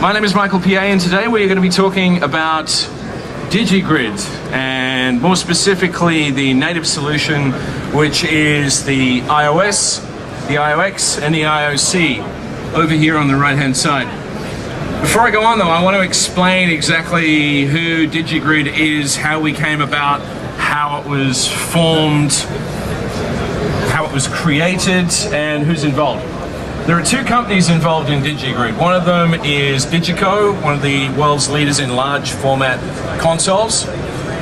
My name is Michael PA, and today we're going to be talking about digigrid, and more specifically the native solution, which is the iOS, the iOX, and the IOC over here on the right hand side. Before I go on though, I want to explain exactly who digigrid is, how we came about, how it was formed, how it was created, and who's involved. There are two companies involved in digigrid. One of them is Digico, one of the world's leaders in large format consoles.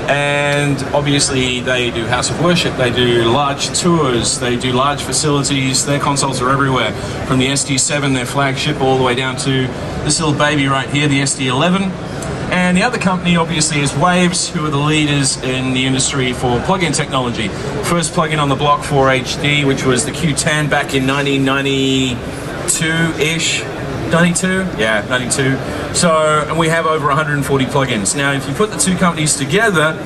And obviously they do house of worship, they do large tours, they do large facilities. Their consoles are everywhere, from the SD7, their flagship, all the way down to this little baby right here, the SD11. And the other company obviously is Waves, who are the leaders in the industry for plug-in technology. First plug-in on the block for HD, which was the Q10 back in 1992-ish. 92? Yeah, 92. So, and we have over 140 plugins. Now, if you put the two companies together,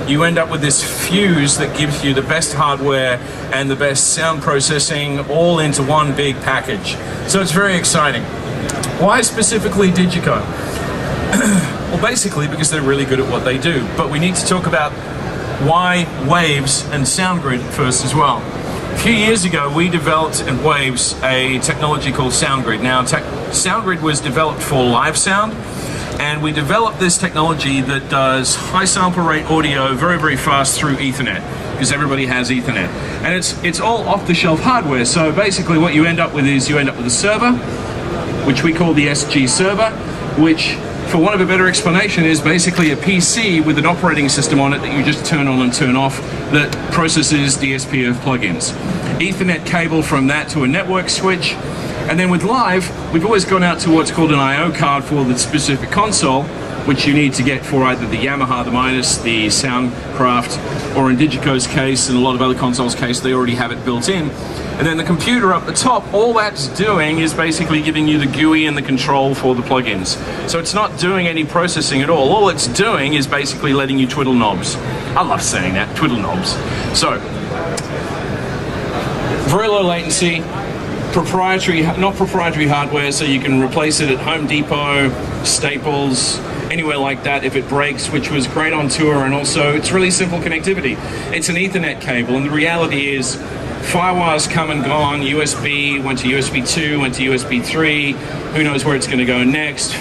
you end up with this fuse that gives you the best hardware and the best sound processing all into one big package. So it's very exciting. Why specifically Digico? Well, basically because they're really good at what they do. But we need to talk about why Waves and SoundGrid first as well. A few years ago, we developed at Waves a technology called SoundGrid. Now, SoundGrid was developed for live sound, and we developed this technology that does high sample rate audio very, very fast through Ethernet, because everybody has Ethernet. And it's all off-the-shelf hardware, so basically what you end up with is you end up with a server, which we call the SG server, which, for want of a better explanation, is basically a PC with an operating system on it that you just turn on and turn off that processes DSP plugins. Ethernet cable from that to a network switch. And then with Live, we've always gone out to what's called an I/O card for the specific console, which you need to get for either the Yamaha, the Minus, the Soundcraft, or in Digico's case, and a lot of other consoles' case, they already have it built in. And then the computer up the top, all that's doing is basically giving you the GUI and the control for the plugins. So it's not doing any processing at all. All it's doing is basically letting you twiddle knobs. I love saying that, twiddle knobs. So, very low latency, not proprietary hardware, so you can replace it at Home Depot, Staples, anywhere like that if it breaks, which was great on tour, and also it's really simple connectivity. It's an Ethernet cable, and the reality is Firewires come and gone. USB went to USB 2, went to USB 3, who knows where it's going to go next.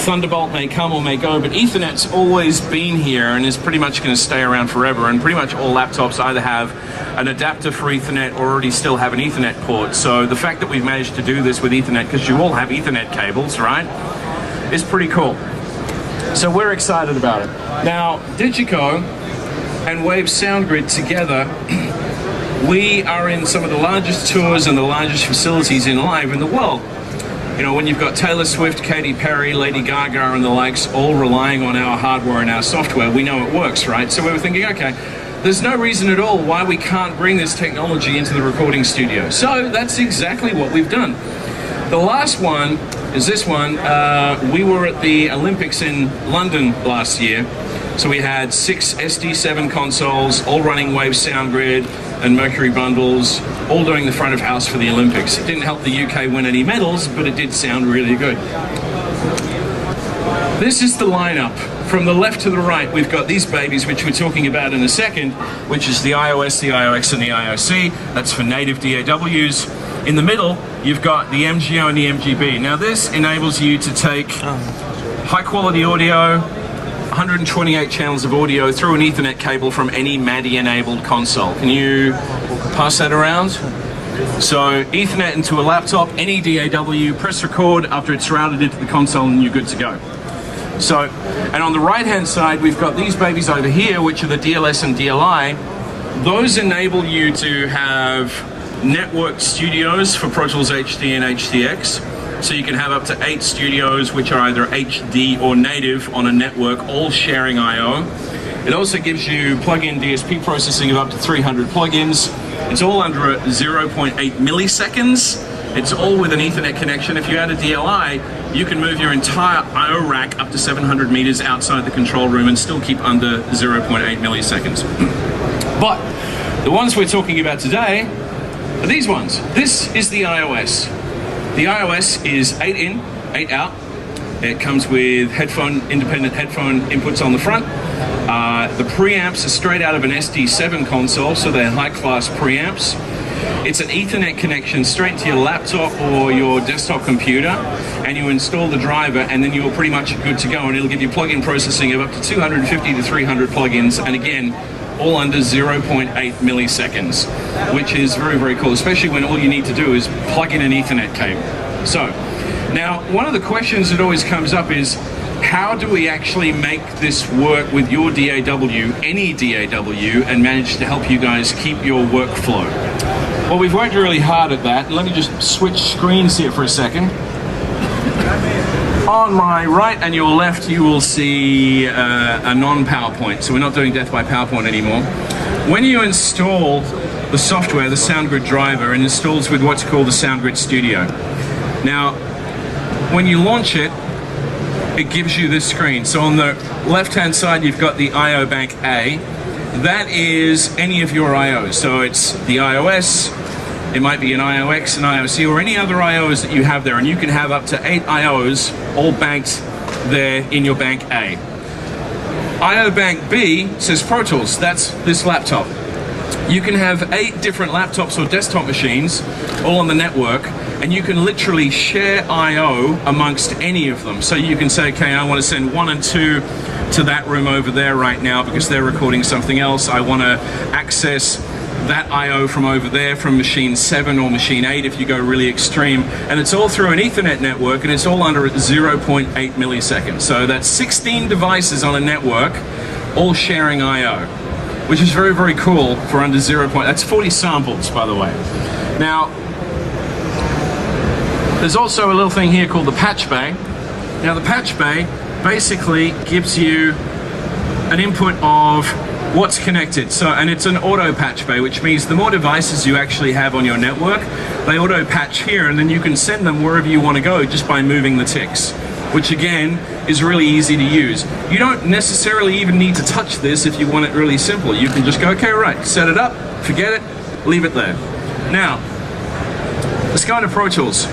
Thunderbolt may come or may go, but Ethernet's always been here and is pretty much going to stay around forever, and pretty much all laptops either have an adapter for Ethernet or already still have an Ethernet port. So the fact that we've managed to do this with Ethernet, because you all have Ethernet cables, right, is pretty cool. So we're excited about it. Now, Digico and Waves SoundGrid together, we are in some of the largest tours and the largest facilities in live in the world. You know, when you've got Taylor Swift, Katy Perry, Lady Gaga and the likes all relying on our hardware and our software, we know it works, right? So we were thinking, okay, there's no reason at all why we can't bring this technology into the recording studio. So that's exactly what we've done. The last one is this one. We were at the Olympics in London last year. So we had 6 SD7 consoles, all running Waves SoundGrid and Mercury bundles, all doing the front of house for the Olympics. It didn't help the UK win any medals, but it did sound really good. This is the lineup. From the left to the right, we've got these babies, which we're talking about in a second, which is the iOS, the iOX, and the IOC. That's for native DAWs. In the middle, you've got the MGO and the MGB. Now this enables you to take high quality audio, 128 channels of audio through an Ethernet cable from any MADI-enabled console. Can you pass that around? So Ethernet into a laptop, any DAW, press record after it's routed into the console, and you're good to go. So, and on the right-hand side, we've got these babies over here, which are the DLS and DLI. Those enable you to have networked studios for Pro Tools HD and HDX. So you can have up to 8 studios, which are either HD or native on a network, all sharing I/O. It also gives you plug-in DSP processing of up to 300 plugins. It's all under 0.8 milliseconds. It's all with an Ethernet connection. If you add a DLI, you can move your entire I/O rack up to 700 meters outside the control room and still keep under 0.8 milliseconds. But the ones we're talking about today are these ones. This is the iOS. The iOS is 8 in, 8 out. It comes with independent headphone inputs on the front. The preamps are straight out of an SD7 console, so they're high-class preamps. It's an Ethernet connection straight to your laptop or your desktop computer, and you install the driver, and then you're pretty much good to go, and it'll give you plug-in processing of up to 250 to 300 plugins, and again, all under 0.8 milliseconds, which is very, very cool, especially when all you need to do is plug in an Ethernet cable. So, now, one of the questions that always comes up is, how do we actually make this work with your DAW, any DAW, and manage to help you guys keep your workflow? Well, we've worked really hard at that. Let me just switch screens here for a second. On my right and your left, you will see a non-PowerPoint. So we're not doing Death by PowerPoint anymore. When you install the software, the SoundGrid driver, it installs with what's called the SoundGrid Studio. Now, when you launch it, it gives you this screen. So on the left-hand side, you've got the I/O Bank A. That is any of your I/Os. So it's the iOS, it might be an iOX, an IOC, or any other I/Os that you have there. And you can have up to 8 I/Os all banked there in your Bank A. I/O Bank B says Pro Tools. That's this laptop. You can have 8 different laptops or desktop machines all on the network, and you can literally share I/O amongst any of them. So you can say, okay, I want to send 1 and 2 to that room over there right now because they're recording something else. I want to access that I/O from over there from machine 7 or machine 8 if you go really extreme. And it's all through an Ethernet network, and it's all under 0.8 milliseconds. So that's 16 devices on a network all sharing I/O, which is very, very cool for under 0. That's 40 samples, by the way. Now, there's also a little thing here called the patch bay. Now, the patch bay basically gives you an input of what's connected. So, and it's an auto patch bay, which means the more devices you actually have on your network, they auto patch here, and then you can send them wherever you want to go just by moving the ticks, which again is really easy to use. You don't necessarily even need to touch this if you want it really simple. You can just go, okay, right, set it up, forget it, leave it there. Now, let's go into Pro Tools.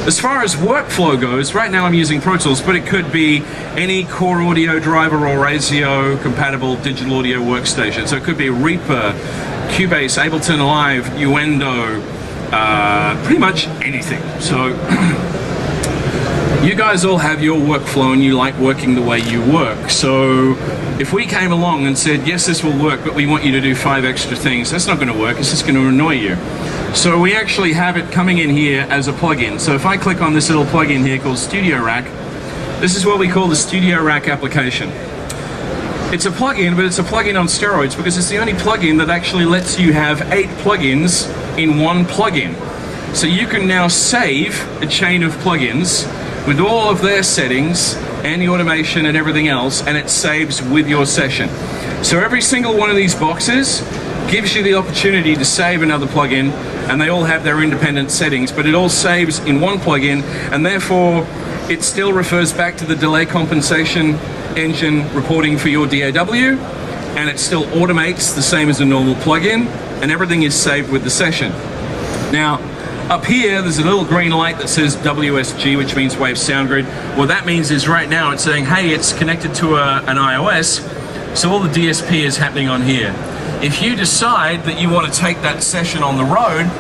As far as workflow goes, right now I'm using Pro Tools, but it could be any core audio driver or ASIO compatible digital audio workstation. So it could be Reaper, Cubase, Ableton Live, Uendo, pretty much anything. So you guys all have your workflow and you like working the way you work. So if we came along and said, yes, this will work, but we want you to do 5 extra things, that's not going to work. It's just going to annoy you. So we actually have it coming in here as a plugin. So if I click on this little plugin here called Studio Rack, this is what we call the Studio Rack application. It's a plugin, but it's a plugin on steroids because it's the only plugin that actually lets you have 8 plugins in one plugin. So you can now save a chain of plugins with all of their settings and the automation and everything else, and it saves with your session. So every single one of these boxes gives you the opportunity to save another plugin, and they all have their independent settings, but it all saves in one plugin, and therefore it still refers back to the delay compensation engine reporting for your DAW, and it still automates the same as a normal plugin, and everything is saved with the session. Now, up here, there's a little green light that says WSG, which means Wave SoundGrid. What that means is right now it's saying, hey, it's connected to an iOS, so all the DSP is happening on here. If you decide that you want to take that session on the road,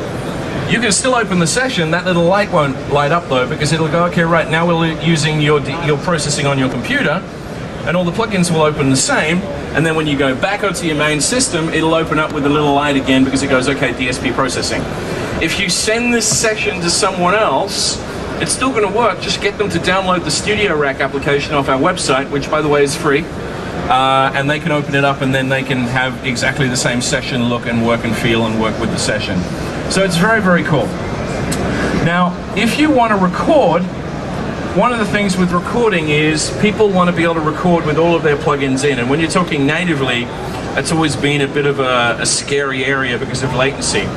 you can still open the session. That little light won't light up though, because it'll go, okay, right, now we're using your processing on your computer, and all the plugins will open the same, and then when you go back onto your main system, it'll open up with a little light again because it goes, okay, DSP processing. If you send this session to someone else, it's still going to work. Just get them to download the Studio Rack application off our website, which by the way is free, and they can open it up, and then they can have exactly the same session look and work and feel and work with the session. So it's very, very cool. Now, if you want to record, one of the things with recording is people want to be able to record with all of their plugins in, and when you're talking natively, that's always been a bit of a scary area because of latency.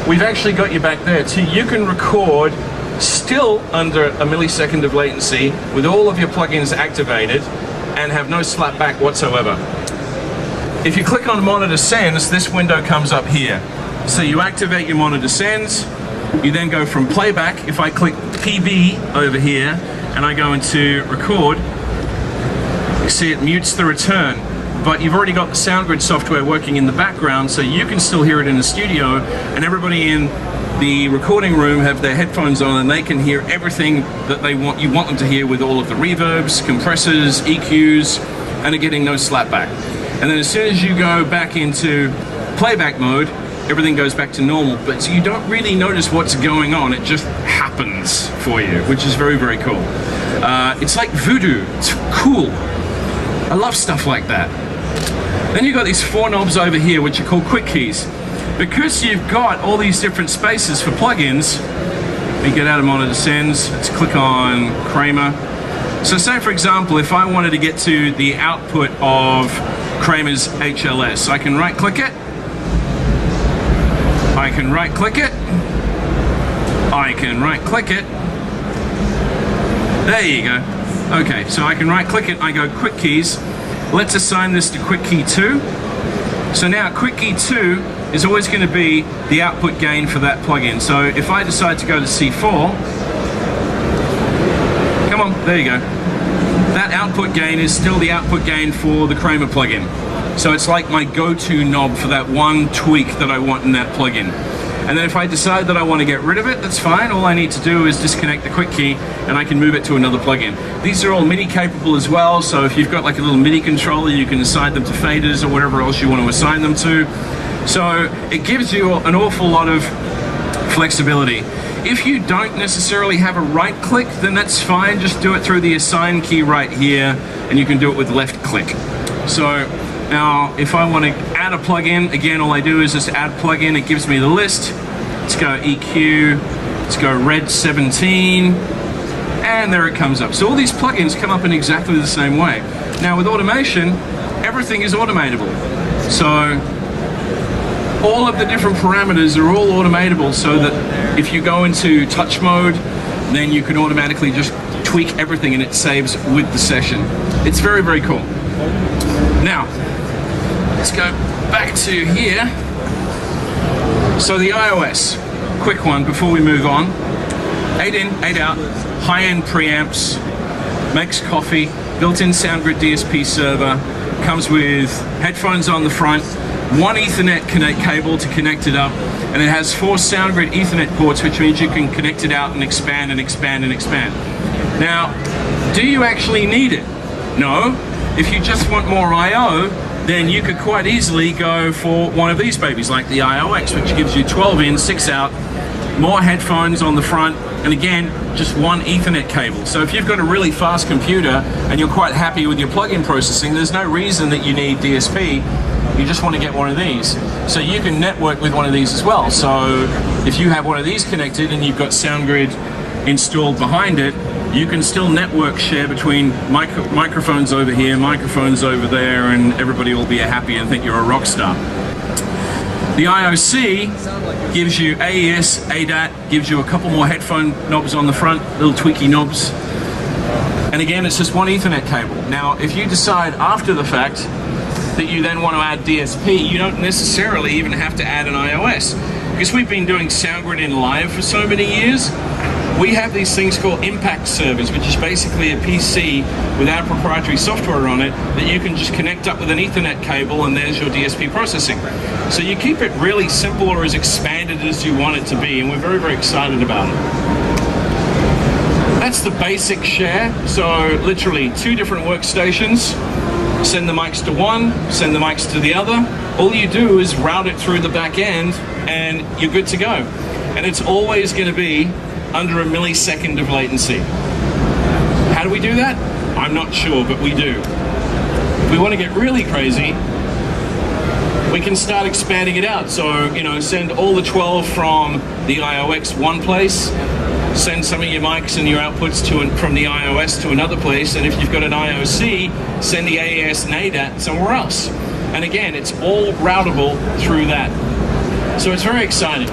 We've actually got you back there too. You can record still under a millisecond of latency with all of your plugins activated and have no slapback whatsoever. If you click on Monitor Sends, this window comes up here. So you activate your Monitor Sends, you then go from playback. If I click PB over here, and I go into record, you see it mutes the return. But you've already got the SoundGrid software working in the background, so you can still hear it in the studio, and everybody in the recording room have their headphones on and they can hear everything that you want them to hear, with all of the reverbs, compressors, EQs, and are getting no slapback. And then as soon as you go back into playback mode, everything goes back to normal, but you don't really notice what's going on. It just happens for you, which is very, very cool. It's like voodoo. It's cool. I love stuff like that. Then you've got these 4 knobs over here, which are called quick keys. Because you've got all these different spaces for plugins, we get out of monitor sends, let's click on Kramer. So say, for example, if I wanted to get to the output of Kramer's HLS, I can right-click it, I can right-click it, I can right-click it. There you go. Okay, so I can right-click it, I go quick keys. Let's assign this to quick key 2. So now quick key 2 is always going to be the output gain for that plugin. So if I decide to go to C4, come on, there you go. That output gain is still the output gain for the Kramer plugin. So it's like my go-to knob for that one tweak that I want in that plugin. And then if I decide that I want to get rid of it, that's fine. All I need to do is disconnect the quick key and I can move it to another plugin. These are all MIDI capable as well, so if you've got like a little MIDI controller, you can assign them to faders or whatever else you want to assign them to. So it gives you an awful lot of flexibility. If you don't necessarily have a right click, then that's fine. Just do it through the assign key right here, and you can do it with left click. So now, if I want to add a plugin, again, all I do is just add plugin. It gives me the list. Let's go EQ. Let's go Red 17. And there it comes up. So all these plugins come up in exactly the same way. Now, with automation, everything is automatable. So all of the different parameters are all automatable, so that if you go into touch mode, then you can automatically just tweak everything and it saves with the session. It's very, very cool. Now, let's go back to here. So the iOS, quick one before we move on. 8 in, 8 out, high-end preamps, makes coffee, built-in SoundGrid DSP server, comes with headphones on the front, 1 Ethernet cable to connect it up, and it has 4 SoundGrid Ethernet ports, which means you can connect it out and expand and expand and expand. Now, do you actually need it? No. If you just want more I/O, then you could quite easily go for one of these babies, like the iOS, which gives you 12 in, 6 out, more headphones on the front, and again, just 1 Ethernet cable. So if you've got a really fast computer and you're quite happy with your plug-in processing, there's no reason that you need DSP. You just want to get one of these. So you can network with one of these as well. So if you have one of these connected and you've got SoundGrid installed behind it, you can still network share between microphones over here, microphones over there, and everybody will be happy and think you're a rock star. The IOC gives you AES, ADAT, gives you a couple more headphone knobs on the front, little tweaky knobs. And again, it's just 1 Ethernet cable. Now, if you decide after the fact that you then want to add DSP, you don't necessarily even have to add an iOS. Because we've been doing SoundGrid in live for so many years, we have these things called impact servers, which is basically a PC with our proprietary software on it that you can just connect up with an Ethernet cable, and there's your DSP processing. So you keep it really simple or as expanded as you want it to be, and we're very, very excited about it. That's the basic share. So literally 2 different workstations. Send the mics to one, send the mics to the other. All you do is route it through the back end and you're good to go. And it's always going to be under a millisecond of latency. How do we do that? I'm not sure, but we do. If we want to get really crazy, we can start expanding it out. So, you know, send all the 12 from the iOS one place, send some of your mics and your outputs from the iOS to another place, and if you've got an IOC, send the AES and ADAT somewhere else. And again, it's all routable through that. So it's very exciting.